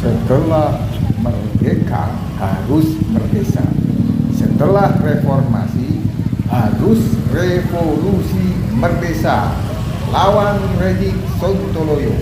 Setelah merdeka harus merdesa. Setelah reformasi harus revolusi merdesa. Lawan Redik Sontoloyo.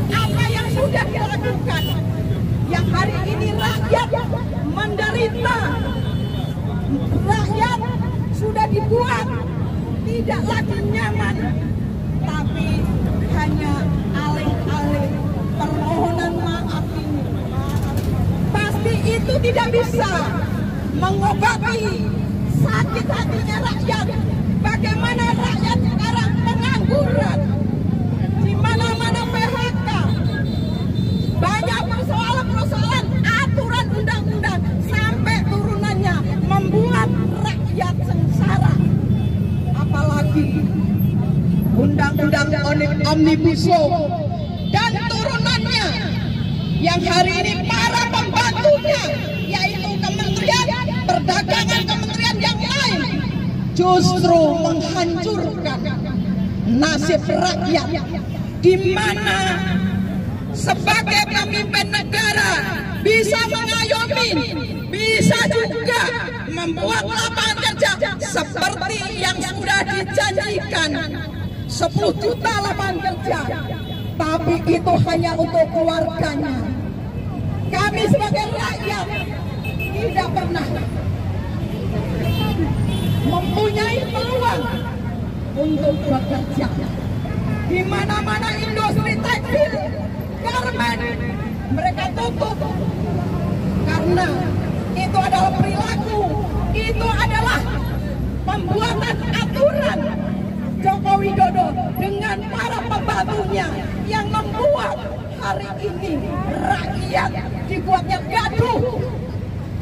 Apa yang sudah dilakukan, yang hari ini rakyat menderita, rakyat sudah dibuat tidak lagi nyaman, tapi hanya alih-alih permohonan maaf ini. Pasti itu tidak bisa mengobati sakit hatinya rakyat. Bagaimana rakyat sekarang pengangguran, di mana-mana PHK, banyak persoalan-persoalan aturan undang-undang sampai turunannya membuat rakyat sengsara. Apalagi undang-undang Omnibus Law dan turunannya yang hari ini para pembantunya, yaitu Kementerian Perdagangan, kementerian yang lain, justru menghancurkan nasib rakyat, di mana sebagai pemimpin negara bisa mengayomi, bisa juga membuat lapangan kerja seperti yang sudah dijanjikan 10 juta lapangan kerja, tapi itu hanya untuk keluarganya. Kami sebagai rakyat tidak pernah mempunyai peluang untuk bekerja. Di mana-mana industri tekstil, garmen, mereka tutup karena itu adalah perilaku, itu adalah pembuatan aturan Joko Widodo dengan para pembantunya yang membuat hari ini rakyat dibuatnya gaduh.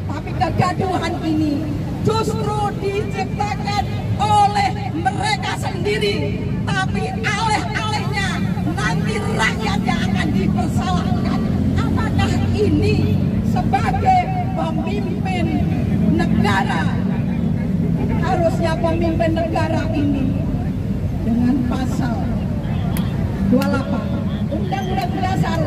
Tapi kegaduhan ini justru diciptakan oleh mereka sendiri, tapi alih-alihnya nanti rakyat yang akan dipersalahkan. Apakah ini sebagai pemimpin negara? Harusnya pemimpin negara ini dengan pasal 28 Undang-Undang Dasar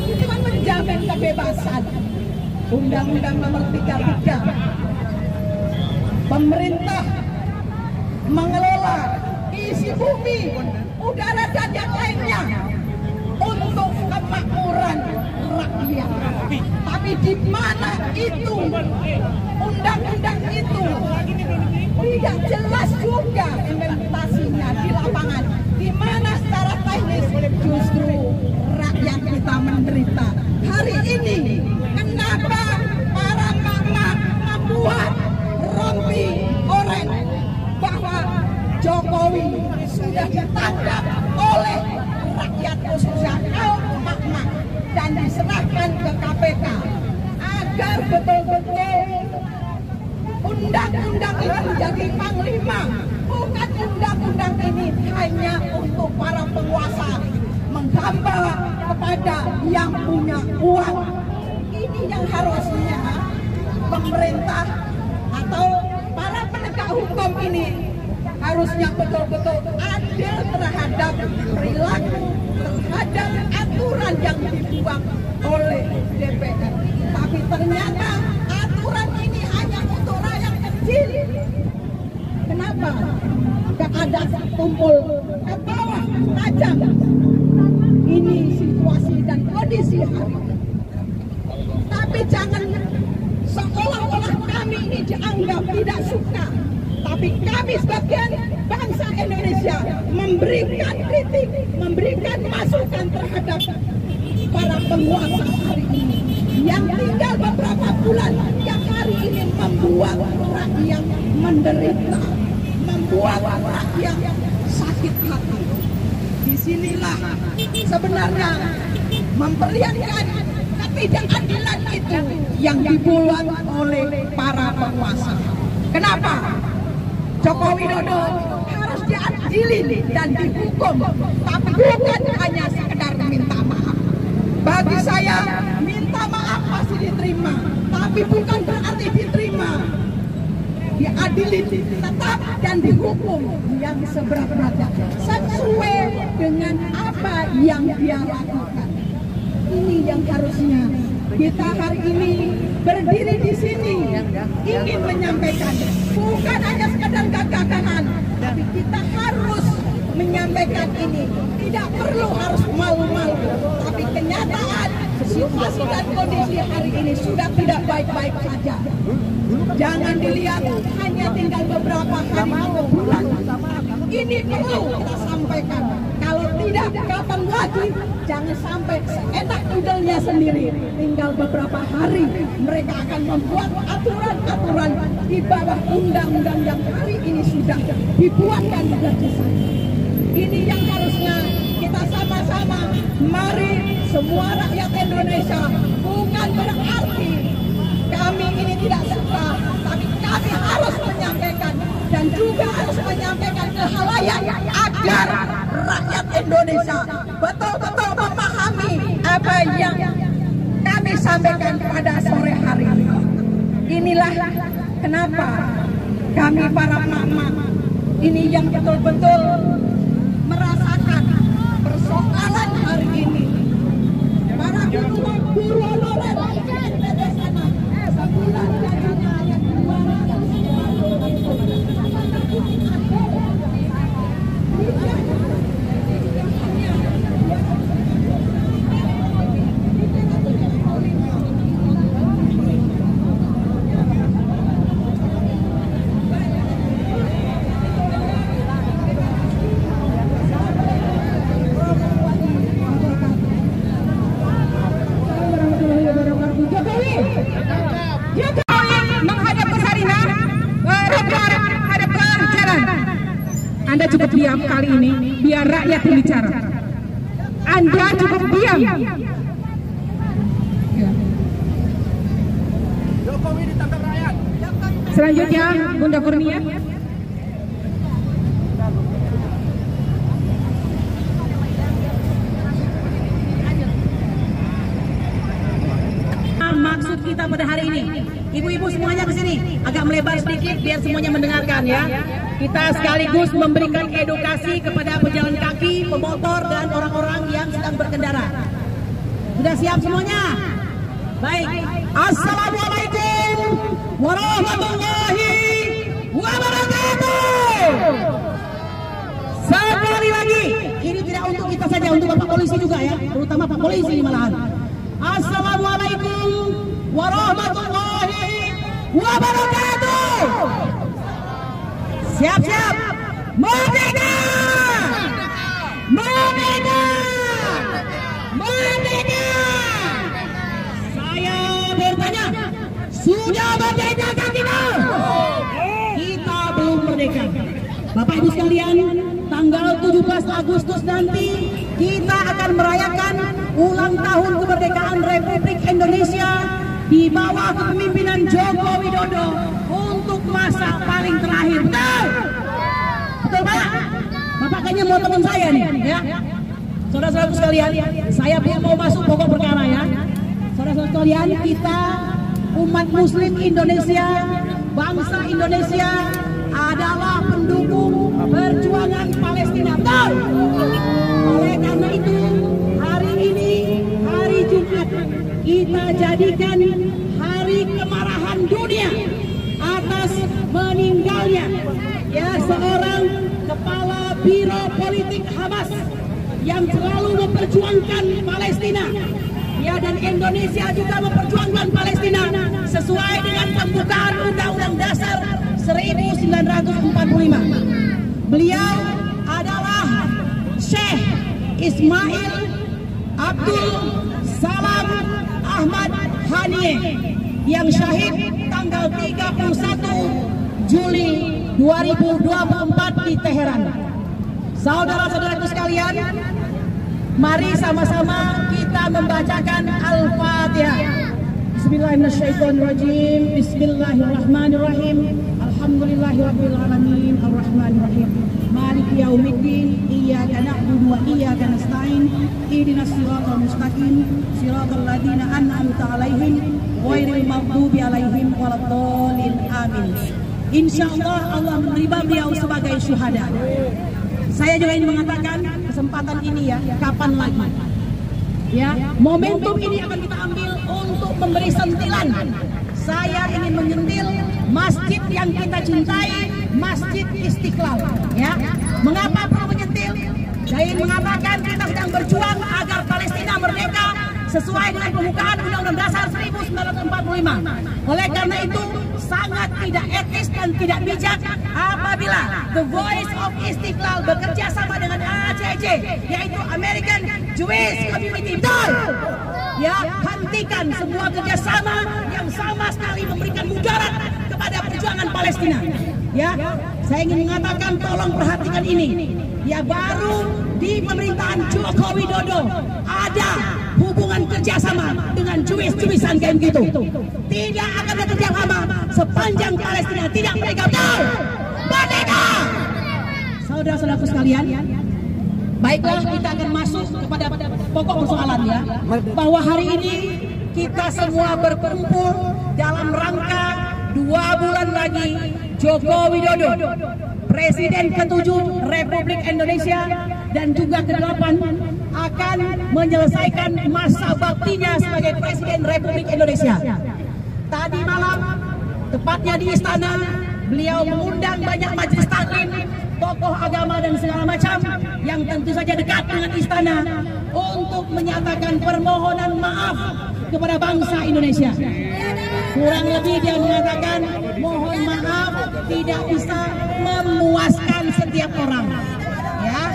itu kan menjamin kebebasan. Undang-Undang Nomor 33, pemerintah mengelola isi bumi, udara dan yang lainnya untuk kemakmuran rakyat. Tapi di mana itu undang-undang itu tidak jelas juga implementasinya di lapangan, di mana secara teknis justru rakyat kita menderita. Hari ini kenapa para mama membuat rompi oranye bahwa Jokowi sudah ditangkap oleh rakyat khususnya kaum emak-emak dan diserahkan ke KPK agar betul-betul undang-undang ini menjadi panglima. Bukan undang-undang ini hanya untuk para penguasa menghamba kepada yang punya uang. Ini yang harusnya pemerintah atau para penegak hukum ini harusnya betul-betul adil terhadap perilaku, terhadap aturan yang dibuat oleh DPR. Tapi ternyata aturan ini hanya untuk rakyat kecil. Kenapa? Gak ada tumpul ke bawah tajam. Ini situasi dan kondisi hari ini. Tapi jangan seolah-olah kami ini dianggap tidak suka. Tapi kami sebagai bangsa Indonesia memberikan kritik, memberikan masukan terhadap para penguasa hari ini yang tinggal beberapa bulan, yang hari ini membuat rakyat menderita. membuat rakyat sakit hati. Disinilah sebenarnya memperlihatkan ketidakadilan itu yang dibuat oleh para penguasa. Kenapa Joko Widodo harus diadili dan dihukum, tapi bukan hanya sekedar minta maaf. Bagi saya, minta maaf pasti diterima, tapi bukan berarti diterima. Diadili tetap dan dihukum yang seberat-beratnya sesuai dengan apa yang dia lakukan. Ini yang harusnya kita hari ini berdiri di sini ingin menyampaikan, bukan hanya sekadar gagasan, tapi kita harus menyampaikan ini. Tidak perlu harus malu-malu, tapi kenyataan situasi dan kondisi hari ini sudah tidak baik-baik saja. Jangan dilihat hanya tinggal beberapa hari atau bulan. Ini perlu kita sampaikan. Kalau tidak, kapan lagi? Jangan sampai seenak idolnya sendiri. Tinggal beberapa hari mereka akan membuat aturan-aturan di bawah undang-undang yang hari ini sudah dibuat dan dilakukan. Ini yang harusnya kita sama-sama, mari semua rakyat Indonesia, bukan berarti kami ini tidak suka, tapi kami harus menyampaikan dan juga harus menyampaikan ke khalayak agar rakyat Indonesia betul-betul memahami apa yang kami sampaikan pada sore hari ini. Inilah kenapa kami para mama ini yang betul-betul merasakan persoalan hari ini. Para guru honorer dari sana sebulan gajinya hanya 200. Anda cukup diam kali ini, biar rakyat yang bicara. Anda cukup diam. Jokowi ditangkap rakyat. Selanjutnya, Bunda Kurnia. Maksud kita pada hari ini, ibu-ibu semuanya ke sini, agak melebar sedikit biar semuanya mendengarkan ya. Kita sekaligus memberikan edukasi kepada pejalan kaki, pemotor dan orang-orang yang sedang berkendara. Sudah siap semuanya? Baik. Assalamualaikum warahmatullahi wabarakatuh. Sekali lagi, ini tidak untuk kita saja, untuk Bapak Polisi juga ya, terutama Pak Polisi malahan. Assalamualaikum warahmatullahi wabarakatuh. Siap-siap. Merdeka! Merdeka! Merdeka! Saya bertanya, sudah merdeka kita? Kita belum merdeka. Bapak Ibu sekalian, tanggal 17 Agustus nanti kita akan merayakan ulang tahun kemerdekaan Republik Indonesia di bawah kepemimpinan Joko Widodo untuk masa paling terakhir. Betul? Betul Pak? Bapak kayaknya mau teman saya nih ya. Saudara-saudara sekalian, saya belum mau masuk pokok perkara ya. Saudara-saudara sekalian, kita umat muslim Indonesia, bangsa Indonesia adalah pendukung perjuangan Palestina. Betul? Oleh karena itu, hari ini, hari Jumat, kita jadikan hari kemarahan dunia atas meninggalnya ya seorang kepala biro politik Hamas yang selalu memperjuangkan Palestina ya, dan Indonesia juga memperjuangkan Palestina sesuai dengan pembukaan Undang-Undang Dasar 1945. Beliau adalah Syekh Ismail Abdul Salam Ahmad Haniyeh yang syahid tanggal 31 Juli 2024 di Teheran. Saudara-saudaraku sekalian, mari sama-sama kita membacakan Al-Fatihah. Bismillahirrahmanirrahim. Bismillahirrahmanirrahim. Alhamdulillahirabbil alamin arrahmanirrahim. Maliki yaumiddin. Iyyaka na'budu wa iyyaka nasta'in. Ihdinas siratal mustaqim. Siratal ladzina an'amta 'alaihim ghairil maghdubi 'alaihim waladdallin. Amin. Insyaallah Allah menerima beliau sebagai syuhada. Saya juga ingin mengatakan kesempatan ini ya, kapan lagi? Ya, momentum ini akan kita ambil untuk memberi sentilan. Saya ingin menyentil masjid yang kita cintai, Masjid Istiqlal. Ya, mengapa perlu menyentil? Saya ingin mengatakan kita sedang berjuang agar Palestina merdeka sesuai dengan pembukaan Undang-Undang Dasar 1945. Oleh karena itu sangat tidak etis dan tidak bijak apabila The Voice of Istiqlal bekerja sama dengan AJC, yaitu American Jewish Community. Betul! Ya, hentikan semua kerjasama yang sama sekali memberikan mudarat kepada perjuangan Palestina. Ya, saya ingin mengatakan tolong perhatikan ini. Ya, baru di pemerintahan Joko Widodo ada hubungan kerjasama dengan Jewish-Jewishan kayak gitu. Tidak akan ada kerjasama sepanjang Palestina tidak merdeka. Betul! Merdeka! Saudara-saudaraku sekalian, baiklah kita akan masuk kepada pokok persoalan ya. Bahwa hari ini kita semua berkumpul dalam rangka 2 bulan lagi Joko Widodo, Presiden ke-7 Republik Indonesia dan juga ke-8 akan menyelesaikan masa baktinya sebagai Presiden Republik Indonesia. Tadi malam, tepatnya di istana, beliau mengundang banyak majelis taklim, tokoh agama dan segala macam yang tentu saja dekat dengan istana untuk menyatakan permohonan maaf kepada bangsa Indonesia. Kurang lebih dia mengatakan mohon maaf tidak bisa memuaskan setiap orang. Ya,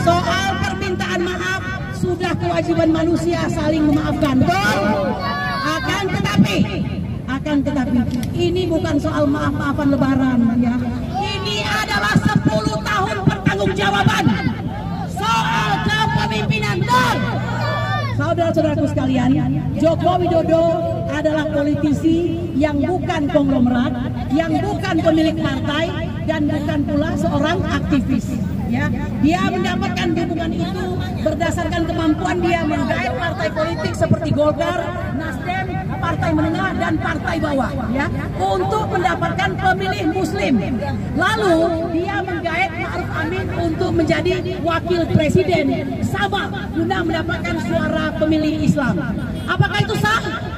soal permintaan maaf sudah kewajiban manusia saling memaafkan. Betul? Akan tetapi ini bukan soal maaf-maafan lebaran ya. Ini adalah 10 tahun pertanggungjawaban soal kepemimpinan. Saudara-saudaraku sekalian, Joko Widodo adalah politisi yang bukan konglomerat, yang bukan pemilik partai, dan bukan pula seorang aktivis. Ya, dia mendapatkan dukungan itu berdasarkan kemampuan dia menggait partai politik seperti Golkar, Nasdem, partai menengah dan partai bawah, ya, untuk mendapatkan pemilih Muslim. Lalu dia menggait Ma'ruf Amin untuk menjadi wakil presiden, sama guna mendapatkan suara pemilih Islam. Apakah itu sah?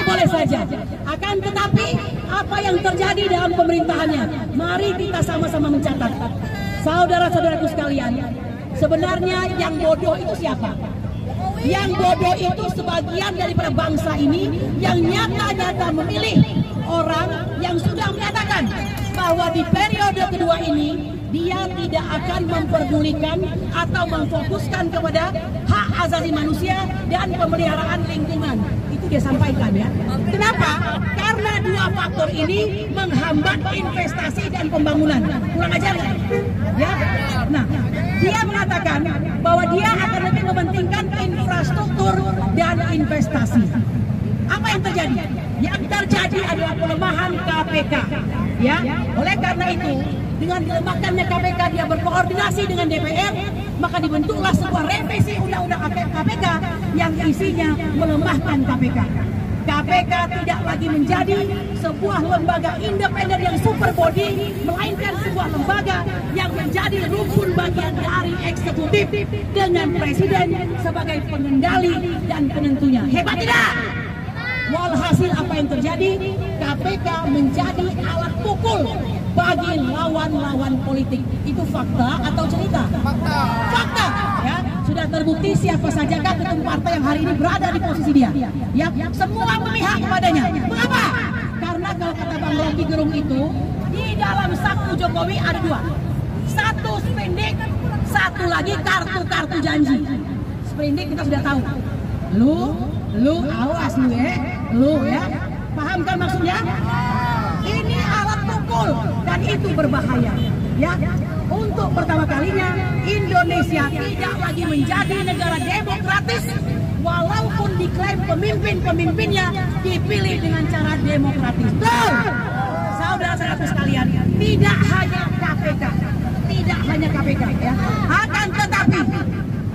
Boleh saja. Akan tetapi apa yang terjadi dalam pemerintahannya? Mari kita sama-sama mencatat. Saudara-saudaraku sekalian, sebenarnya yang bodoh itu siapa? Yang bodoh itu sebagian daripada bangsa ini yang nyata-nyata memilih orang yang sudah menyatakan bahwa di periode kedua ini dia tidak akan memperdulikan atau memfokuskan kepada hak asasi manusia dan pemeliharaan lingkungan. Itu dia sampaikan ya. Kenapa? Karena 2 faktor ini menghambat investasi dan pembangunan. Kurang ajar kan? Ya. Nah, dia mengatakan bahwa dia akan lebih mementingkan infrastruktur dan investasi. Apa yang terjadi? Yang terjadi adalah pelemahan KPK. Ya, oleh karena itu, dengan dilemahkannya KPK, dia berkoordinasi dengan DPR, maka dibentuklah sebuah revisi undang-undang KPK yang isinya melemahkan KPK. KPK tidak lagi menjadi sebuah lembaga independen yang super body, melainkan sebuah lembaga yang menjadi rukun bagian dari eksekutif dengan presiden sebagai pengendali dan penentunya. Hebat tidak? Walhasil apa yang terjadi? KPK menjadi alat pukul bagi lawan-lawan politik. Itu fakta atau cerita? Fakta. Fakta. Ya, sudah terbukti siapa saja ketum partai yang hari ini berada di posisi dia. Ya, semua memihak kepadanya. Mengapa? Karena kalau kata Bang Rocky Gerung itu, di dalam saku Jokowi ada 2. Satu sprindik, satu lagi kartu-kartu janji. Sprindik kita sudah tahu. Lu awas lu ya. Paham kan maksudnya? Ini alat pukul pukul, dan itu berbahaya. Ya, untuk pertama kalinya Indonesia tidak lagi menjadi negara demokratis, walaupun diklaim pemimpin-pemimpinnya dipilih dengan cara demokratis. Betul, saudara-saudaraku sekalian, tidak hanya KPK, ya, akan tetapi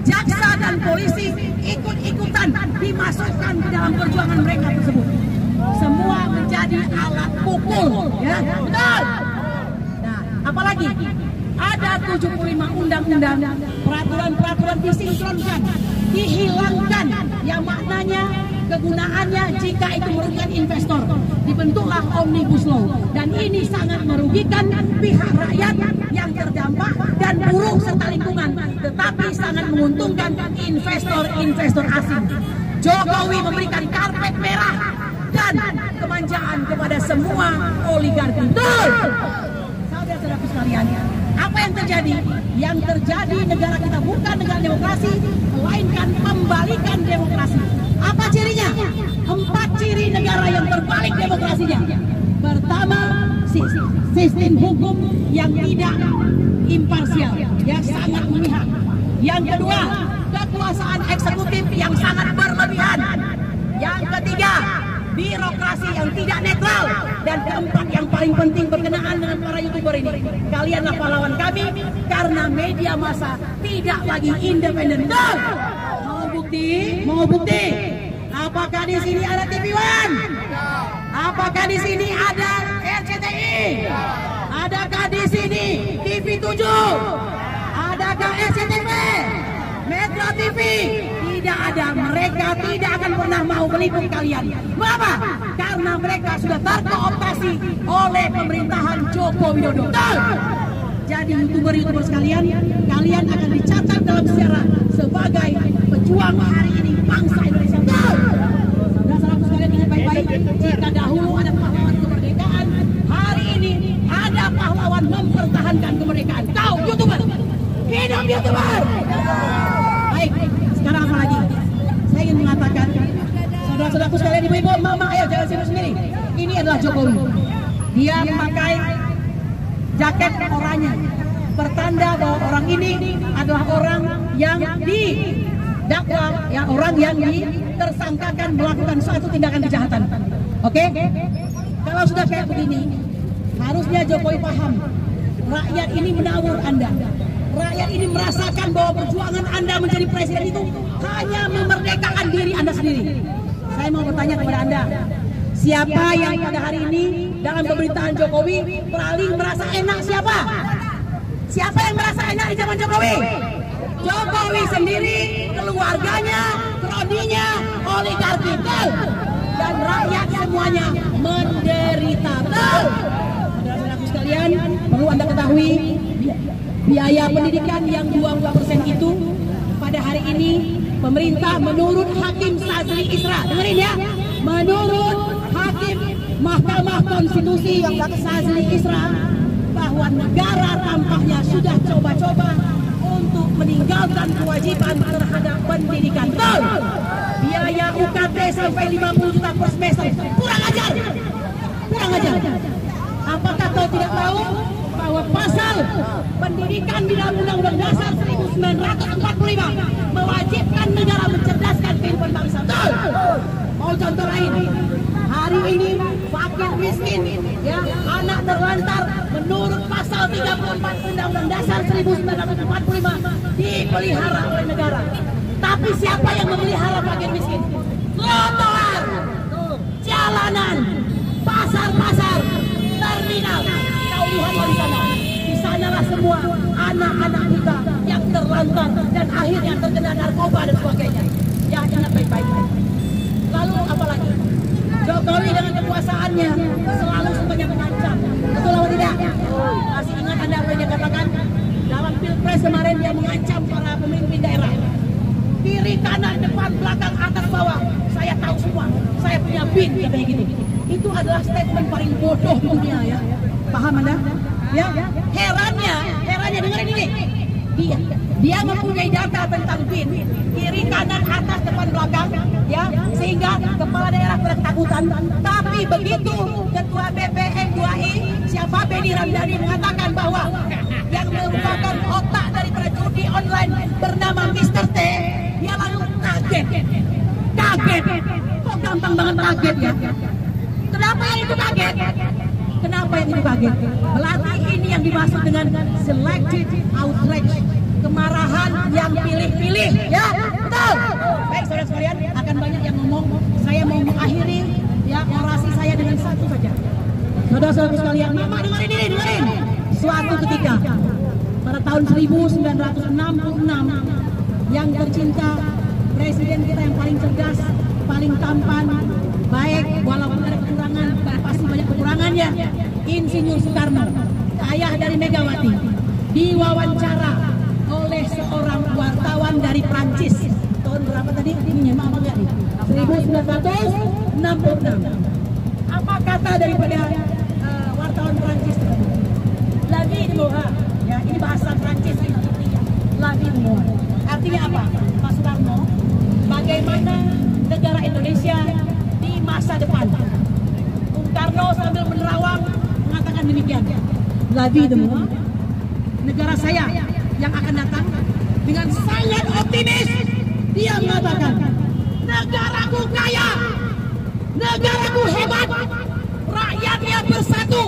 jaksa dan polisi ikut-ikutan dimasukkan ke dalam perjuangan mereka tersebut. Semua menjadi alat pukul, ya, betul. Nah, apalagi ada 75 undang-undang, peraturan-peraturan disinkronkan, dihilangkan, yang maknanya kegunaannya jika itu merugikan investor. Dibentuklah Omnibus Law, dan ini sangat merugikan pihak rakyat yang terdampak dan buruh serta lingkungan, tetapi sangat menguntungkan investor-investor asing. Jokowi memberikan karpet merah dan kemanjaan kepada semua oligarki. Betul, saudara-saudaraku sekalian, apa yang terjadi? Yang terjadi, negara kita bukan negara demokrasi, melainkan pembalikan demokrasi. Apa cirinya? 4 ciri negara yang terbalik demokrasinya. Pertama, sistem hukum yang tidak imparsial, yang sangat memihak. Yang kedua, kekuasaan eksekutif yang sangat berlebihan. Yang ketiga, birokrasi yang tidak netral. Dan keempat, yang paling penting berkenaan dengan para YouTuber ini, kalianlah pahlawan kami karena media massa tidak lagi independen. Mau bukti? Mau bukti? Apakah di sini ada TV One? Apakah di sini ada RCTI? Adakah di sini TV 7? Adakah SCTV? Metro TV? Tidak ada. Mereka tidak akan pernah mau meliput kalian. Mengapa? Karena mereka sudah terkooptasi oleh pemerintahan Joko Widodo. Jadi YouTuber-YouTuber sekalian, kalian akan dicatat dalam sejarah sebagai pejuang hari ini bangsa Indonesia. Saudara-saudaraku sekalian, ingat baik-baik, jika dahulu ada pahlawan kemerdekaan, hari ini ada pahlawan mempertahankan kemerdekaan. Kau YouTuber, hidup YouTuber. Baik, sekarang apa lagi? Saya ingin mengatakan, saudara-saudaraku sekalian, ibu-ibu, mama, ayo jangan sibuk sendiri. Ini adalah Jokowi. Dia memakai jaket oranye, pertanda bahwa orang ini adalah orang yang didakwa, ya, orang yang ditersangkakan melakukan suatu tindakan kejahatan. Oke? Kalau sudah kayak begini, harusnya Jokowi paham, rakyat ini menawar Anda. Rakyat ini merasakan bahwa perjuangan Anda menjadi presiden itu hanya memerdekakan diri Anda sendiri. Saya mau bertanya kepada Anda, siapa yang pada hari ini dalam pemerintahan Jokowi paling merasa enak? Siapa? Siapa yang merasa enak di zaman Jokowi? Jokowi sendiri, keluarganya, kroninya, oligarki, dan rakyat semuanya menderita. Saudara-saudaraku sekalian, perlu Anda ketahui, biaya pendidikan yang 20% itu pada hari ini pemerintah menurut Hakim Sazli Isra, dengerin ya, menurut Hakim Mahkamah Konstitusi Sazli Isra, bahwa negara tampaknya sudah coba-coba untuk meninggalkan kewajiban terhadap pendidikan. Betul, biaya UKT sampai 50 juta per semester. Kurang ajar, kurang ajar. Apakah kau tidak tahu bahwa pasal pendidikan di dalam Undang-Undang Dasar 1945 mewajibkan negara mencerdaskan kehidupan bangsa? Betul. Mau contoh lain, hari ini fakir miskin, ya, anak terlantar, menurut pasal 34 Undang-Undang Dasar 1945 dipelihara oleh negara. Tapi siapa yang memelihara fakir miskin? Trotoar, jalanan, pasar-pasar, terminal. Kau lihatlah di sana. Di sanalah semua anak-anak kita yang terlantar dan akhirnya terkena narkoba dan sebagainya. Ya, ingat baik-baik. Lalu apalagi? Jokowi dengan kekuasaannya selalu sebanyak mengancam. Betul atau tidak? Masih ingat Anda apa yang dia katakan? Dalam Pilpres kemarin dia mengancam para pemimpin daerah. Kiri, kanan, depan, belakang, atas, bawah. Saya tahu semua. Saya punya BIN, katanya gitu. Itu adalah statement paling bodoh di dunia, ya. Paham Anda? Ya. Herannya dengerin ini. Dia mempunyai data tentang BIN, kiri, kanan, atas, depan, belakang, ya, sehingga kepala daerah pada ketakutan. Tapi begitu Ketua BPN 2I, siapa Benny Ramdhani mengatakan bahwa yang merupakan otak daripada judi online bernama Mr. T, dia lalu kaget. Kok gampang banget kaget ya? Kenapa yang itu kaget? Kenapa yang itu kaget? Berarti ini yang dimaksud dengan selected outrage, kemarahan yang pilih-pilih, ya, betul. Baik, saudara sekalian, akan banyak yang ngomong. Saya mau mengakhiri ya orasi saya dengan satu saja. Saudara-saudara sekalian, mama dengerin. Suatu ketika pada tahun 1966, yang tercinta presiden kita yang paling cerdas, paling tampan, baik, walaupun ada kekurangan, pasti banyak kekurangannya, Insinyur Soekarno, ayah dari Megawati, diwawancara oleh seorang wartawan dari Prancis. Tahun berapa tadi? Ini nyemak apa enggak nih? 1966. Apa kata daripada wartawan Prancis tadi? Lagi di bawah, ya, ini bahasa Prancis artinya. Lagi di bawah. Artinya apa? Pak Soekarno, bagaimana negara Indonesia di masa depan? Bung Karno sambil menerawang mengatakan demikian. Lagi demi negara saya yang akan datang dengan sangat optimis. Dia mengatakan, negaraku kaya, negaraku hebat, rakyatnya bersatu,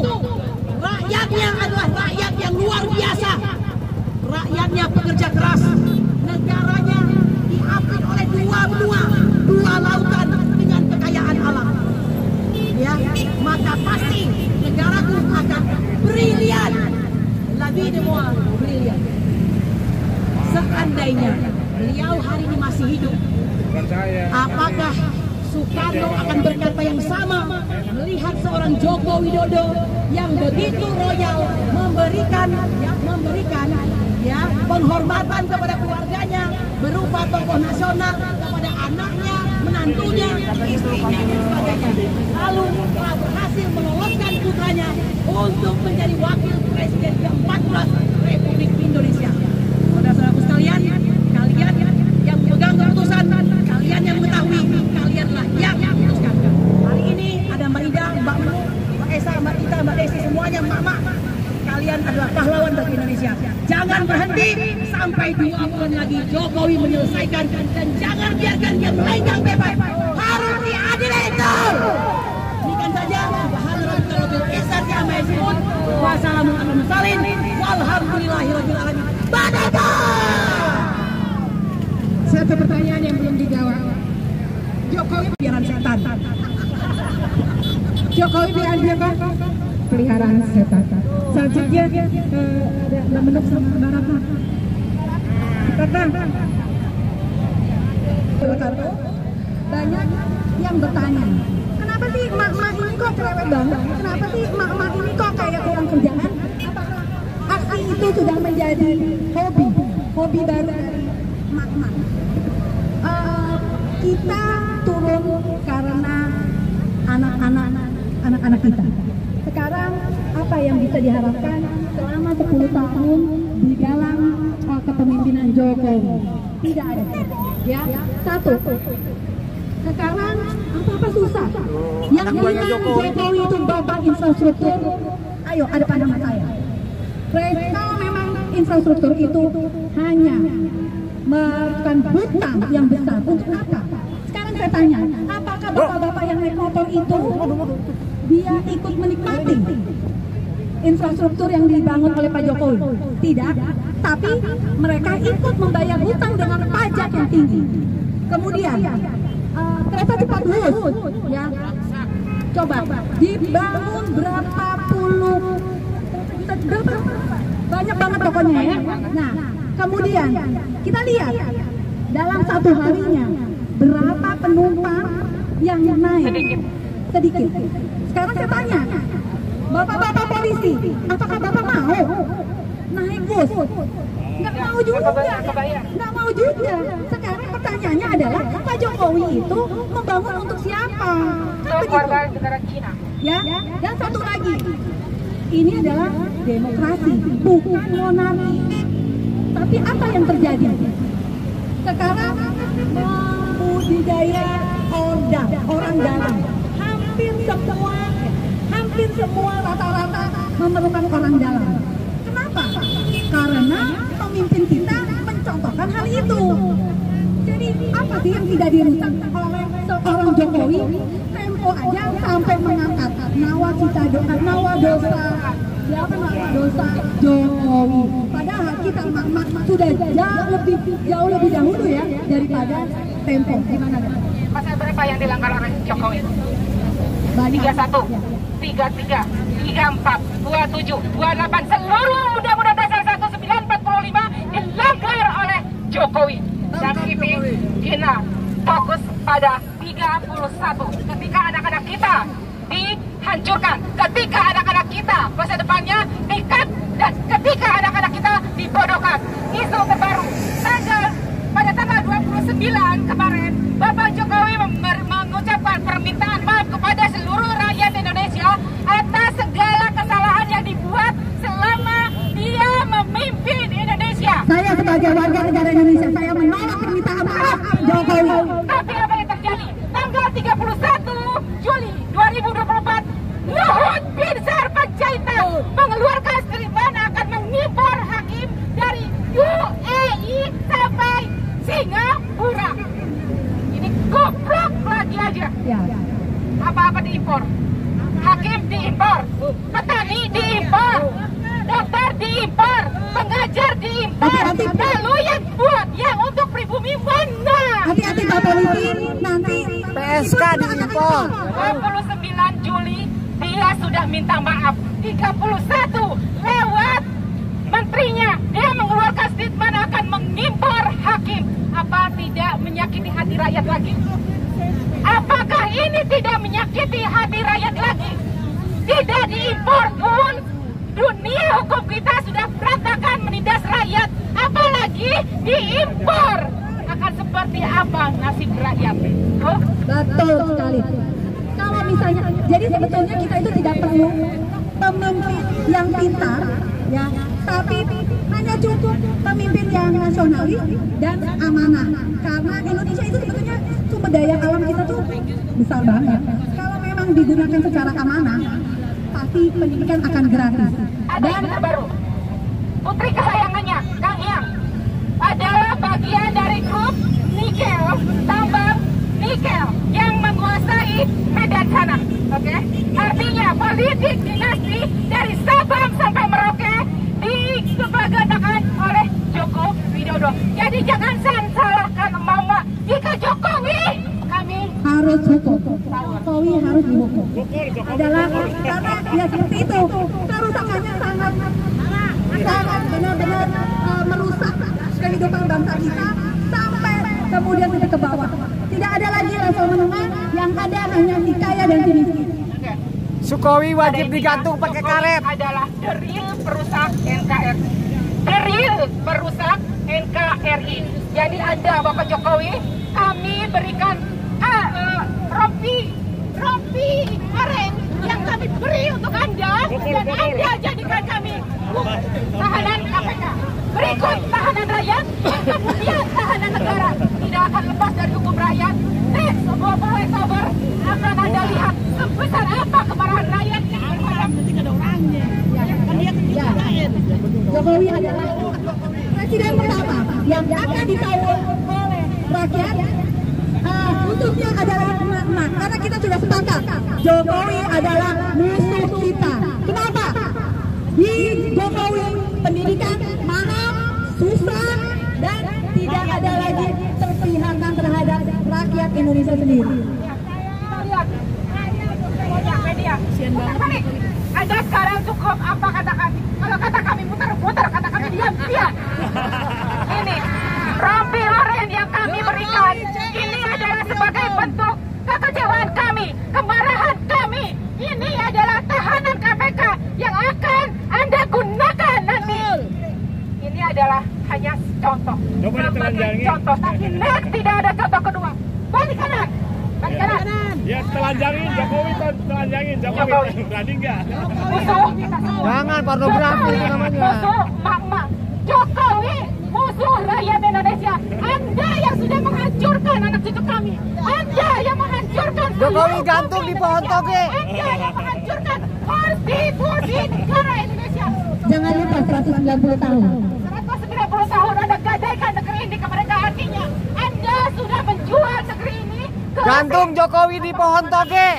rakyatnya adalah rakyat yang luar biasa, rakyatnya pekerja keras, negaranya diapit oleh dua lautan dengan kekayaan alam. Ya, maka pasti negaraku akan brilian, lebih semua brilian. Seandainya beliau hari ini masih hidup, apakah Soekarno akan berkata yang sama melihat seorang Joko Widodo yang begitu royal memberikan penghormatan kepada keluarganya berupa tokoh nasional kepada anaknya, menantunya, istrinya dan sebagainya. Lalu telah berhasil meloloskan putranya untuk menjadi wakil presiden ke-14 Republik Indonesia. Saudara-saudaraku sekalian, kalian yang memegang keputusan, kalian yang mengetahui, kalianlah yang memutuskan. Hari ini ada Mbak Ida, Mbak Menu, Mbak Esa, Mbak Ita, Mbak Desi, semuanya Mama. Kalian adalah pahlawan bagi Indonesia. Jangan berhenti sampai 2 bulan lagi Jokowi menyelesaikan, dan jangan biarkan dia melenggang bebas. Harus diadili itu. Demikian saja. Subhanallah, wassalamualaikum walhamdulillahirabbil alamin. Badaka. Satu pertanyaan yang belum dijawab. Jokowi peliharaan setan. Jokowi peliharaan setan. Selanjutnya ada menuk sama Barata. Banyak yang bertanya, kenapa sih emak-emak ini kok cerewet banget? Kenapa sih emak-emak ini kok kayak kurang kerjaan? Apakah aksi itu sudah menjadi hobi baru dari emak-emak? Kita turun karena anak-anak kita. Sekarang apa yang bisa diharapkan selama 10 tahun di dalam kepemimpinan Jokowi? Tidak ada. Ya, satu. Sekarang apa susah? Yang bilang Jokowi itu bapak infrastruktur, ayo ada pandangan saya. Kalau memang infrastruktur itu hanya melakukan hutang yang besar, untuk apa? Sekarang saya tanya, apakah bapak-bapak yang naik motor itu dia ikut menikmati infrastruktur yang dibangun oleh Pak Jokowi? Tidak, tapi mereka ikut membayar hutang dengan pajak yang tinggi. Kemudian kereta cepat Wus, ya, coba dibangun berapa banyak banget pokoknya ya. Nah, kemudian kita lihat dalam satu harinya berapa penumpang yang naik? Sedikit. Sekarang saya tanya, bapak-bapak polisi, apakah bapak mau naik bus? Nggak mau juga. Sekarang pertanyaannya adalah Pak Jokowi itu membangun untuk siapa? Kan begitu? Ya, dan satu lagi, ini adalah demokrasi, bukan monarki. Tapi apa yang terjadi? Sekarang budidaya orang dalam. Hampir semua rata-rata memerlukan orang dalam. Kenapa? Karena pemimpin kita mencontohkan hal itu. Jadi apa sih yang tidak dirusak oleh seorang Jokowi? Tempo aja sampai mengangkat nawa dosa Jokowi. Padahal kita sudah jauh lebih dahulu ya daripada Tempo. Gimana? Pasal berapa yang dilanggar oleh Jokowi? 31, 33, 34, 27, 28, seluruh Undang-Undang Dasar 1945 dilanggar oleh Jokowi. Dan kita fokus pada 31. Ketika anak-anak kita dihancurkan, ketika anak-anak kita masa depannya dikat, dan ketika anak-anak kita dibodohkan. Isu terbaru pada tanggal 29 kemarin, Bapak Jokowi mengucapkan permintaan maaf kepada seluruh rakyat Indonesia atas segala kesalahan yang dibuat selama dia memimpin Indonesia. Saya sebagai warga negara Indonesia, saya menolak permintaan maaf Jokowi. Tapi apa yang terjadi? Tanggal 31 Juli 2024, Luhut Binsar Panjaitan mengeluarkan statement akan mengimpor hakim dari UAE sampai Singapura. Ini goblok lagi aja. Ya. Apa-apa diimpor. Hakim diimpor, petani diimpor, dokter diimpor, pengajar diimpor. Lalu yang buat yang untuk pribumi mana? Hati-hati Pak Polisi, nanti PSK diimpor. 29 Juli dia sudah minta maaf. 31 lewat menterinya dia mengeluarkan statement akan mengimpor hakim. Apa tidak menyakiti hati rakyat lagi? Apakah ini tidak menyakiti hati rakyat lagi? Tidak diimpor pun dunia hukum kita sudah berantakan menindas rakyat, apalagi diimpor. Akan seperti apa nasib rakyat? Oh? betul sekali. Kalau misalnya, jadi sebetulnya kita itu tidak perlu pemimpin yang pintar, ya, tapi hanya cukup pemimpin yang nasionalis dan amanah. Karena Indonesia itu sebetulnya sumber daya alam kita tuh besar banget. Kalau memang digunakan secara amanah, pasti pendidikan akan gratis. Ada yang terbaru, putri kesayangannya, Kang Yang, adalah bagian dari grup nikel, tambang nikel yang menguasai Medan sana. Oke? Artinya politik dinasti dari Sabang sampai Merauke dikebagakan oleh Joko Widodo. Jadi jangan salahkan Mama. Jika Jokowi, kami harus hukum. Jokowi harus dihukum. Adalah karena ya seperti itu. Kerusakannya sangat benar-benar merusak kehidupan bangsa kita sampai kemudian kita ke bawah. Tidak ada lagi level menengah, yang ada hanya si kaya dan si miskin. Sukowi wajib digantung pakai karet. Adalah the real perusak NKRI. The real perusak NKRI. Jadi Anda Bapak Jokowi, kami berikan rompi aren yang kami beri untuk Anda, dan Anda jadikan kami tahanan KPK. Berikut tahanan rakyat, kemudian tahanan negara. Tidak akan lepas dari hukum rakyat. Sebuah Oktober akan Anda lihat sebesar apa kemarahan rakyat terhadap orangnya. Jokowi adalah presiden pertama yang akan ditawar oleh rakyat. Khususnya adalah emak-emak, karena kita sudah sepakat Jokowi adalah musuh kita. Kenapa? Di Jokowi pendidikan mahal, susah, dan tidak ada lagi terpihakan terhadap rakyat Indonesia sendiri. Kita lihat media. Anda sekarang cukup apa kata kami? Kalau kata kami putar-putar, kata kami diam. Ini rompi oren yang kami berikan. Ini adalah sebagai bentuk kekecewaan kami, kemarahan kami. Ini adalah tahanan KPK yang akan Anda gunakan nanti. Ini adalah hanya contoh. Contoh. Tapi next tidak ada contoh kedua. Balik kanan. Balik kanan. Ya telanjangin Jokowi, telanjangin Jokowi. Berani nggak? Musuh. Jangan pornografi itu namanya. Musuh, mak-mak. Jokowi kami. Anda yang menghancurkan Jokowi gantung di pohon toge. Anda yang menghancurkan konstitusi negara Indonesia. Jangan lupa 190 tahun. 190 tahun Anda gadaikan negeri ini kemerdekaannya. Anda sudah menjual negeri ini ke Gantung Jokowi di pohon toge.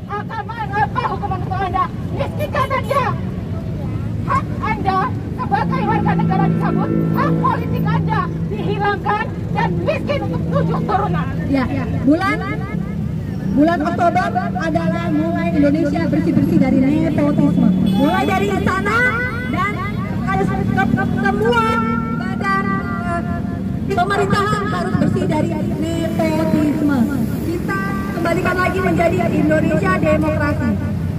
Akan mengapa hukuman untuk Anda? Miskinkan Anda. Hak Anda sebagai warga negara dicabut, hak politik Anda dihilangkan, dan miskin untuk 7 turunan. Ya, bulan Oktober adalah mulai Indonesia bersih-bersih dari nepotisme. Mulai dari istana dan semua badan pemerintahan harus bersih dari nepotisme. Kita kembalikan lagi menjadi Indonesia demokrasi.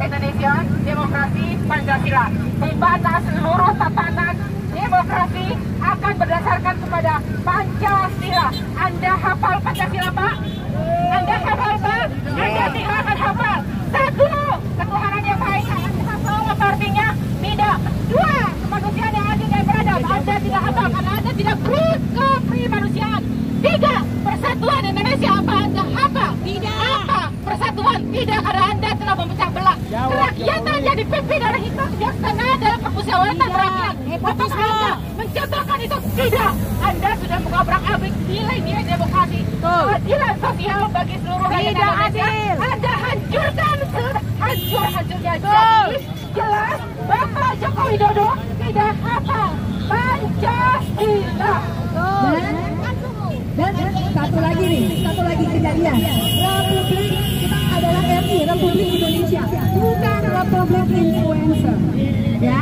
Indonesia demokrasi Pancasila, di mana seluruh tatanan demokrasi akan berdasarkan kepada Pancasila. Anda hafal Pancasila, Pak? Anda hafal, Pak? Anda tidak akan hafal. 1, ketuhanan yang baik. Anda hafal apa artinya? Tidak. 2, kemanusiaan yang adil dan beradab. Anda tidak hafal karena Anda tidak kemanusiaan. 3, persatuan Indonesia. Apa Anda hafal? Tidak. Apa persatuan? Tidak, karena Anda telah memecah belah. Kerakyatan yang dipimpin oleh Hitler yang setengah dalam permusyawaratan rakyat. Apakah Anda mencontohkan itu? Tidak. Anda sudah mengobrak-abrik nilai-nilai demokrasi, keadilan sosial bagi seluruh rakyat Indonesia. Anda hancurkan hancur-hancurnya. Jadi jelas Bapak Joko Widodo tidak hafal Pancasila. Dan satu lagi kejadian. Republik kita adalah RI, Republik Indonesia, bukan Republik Influencer. Ya,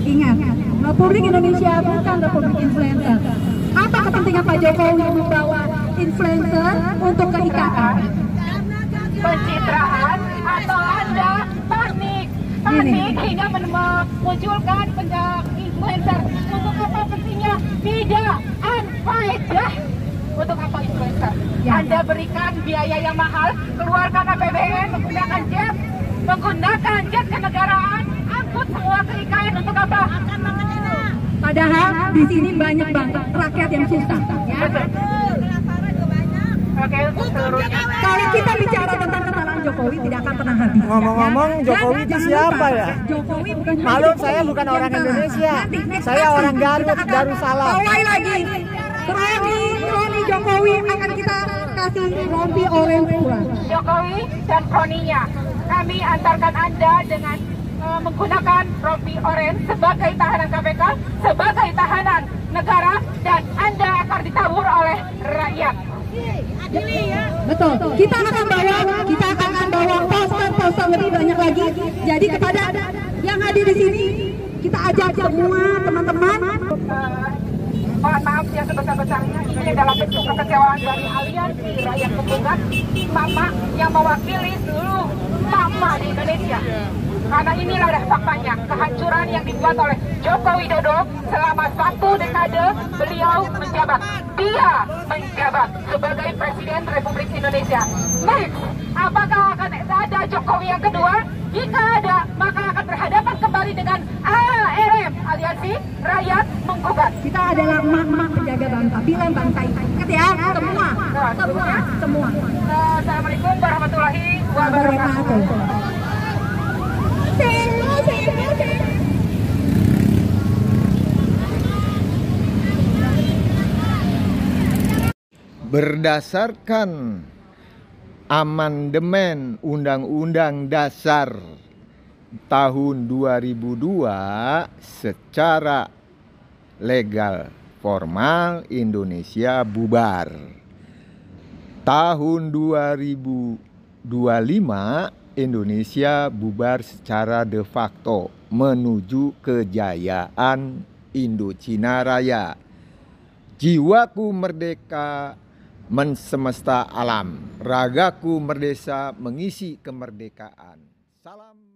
ingat, Republik Indonesia bukan Republik Influencer. Apa kepentingan Pak Jokowi membawa influencer untuk ke IKN? Pencitraan atau Anda panik hingga memunculkan influencer. Untuk apa pentingnya? Tidak, unfaedah. Untuk apa influencer? Anda berikan biaya yang mahal, keluarkan APBN, menggunakan jet kenegaraan, angkut semua ke IKN untuk apa? Padahal di sini banyak banget rakyat yang susah. Ya. Oke, untuk seluruhnya. Kalau kita bicara tentang kesalahan Jokowi tidak akan pernah habis. Ngomong-ngomong, Jokowi itu siapa ya? Jokowi bukan Malu, saya bukan orang Indonesia. Saya orang Garut, Darussalam. Mulai lagi. Kroni Jokowi akan kita kasih rompi orange pulang. Jokowi dan kroninya, kami antarkan Anda dengan menggunakan rompi orange sebagai tahanan KPK, sebagai tahanan negara, dan Anda akan ditabur oleh rakyat. Betul. Kita akan bawa poster lebih banyak lagi. Jadi kepada yang hadir di sini, kita ajak semua teman-teman. Mohon maaf yang sebesar-besarnya, ini dalam bentuk kekecewaan dari aliansi rakyat penggugat, mama yang mewakili seluruh mama di Indonesia. Karena inilah faktanya, kehancuran yang dibuat oleh Joko Widodo selama 1 dekade beliau menjabat. Dia menjabat sebagai Presiden Republik Indonesia. Next, apakah akan ada Jokowi yang kedua? Jika ada, maka akan berhadapan kembali dengan ARM, Aliansi Rakyat Menggugat. Kita adalah emak-emak penjaga bangsa, bilang bangsa ini. Ingat ya, semua. Assalamualaikum warahmatullahi wabarakatuh. Berdasarkan amandemen Undang-Undang Dasar tahun 2002 secara legal formal Indonesia bubar. Tahun 2025 Indonesia bubar secara de facto menuju kejayaan Indochina Raya. Jiwaku merdeka semesta alam, ragaku merdeka mengisi kemerdekaan. Salam.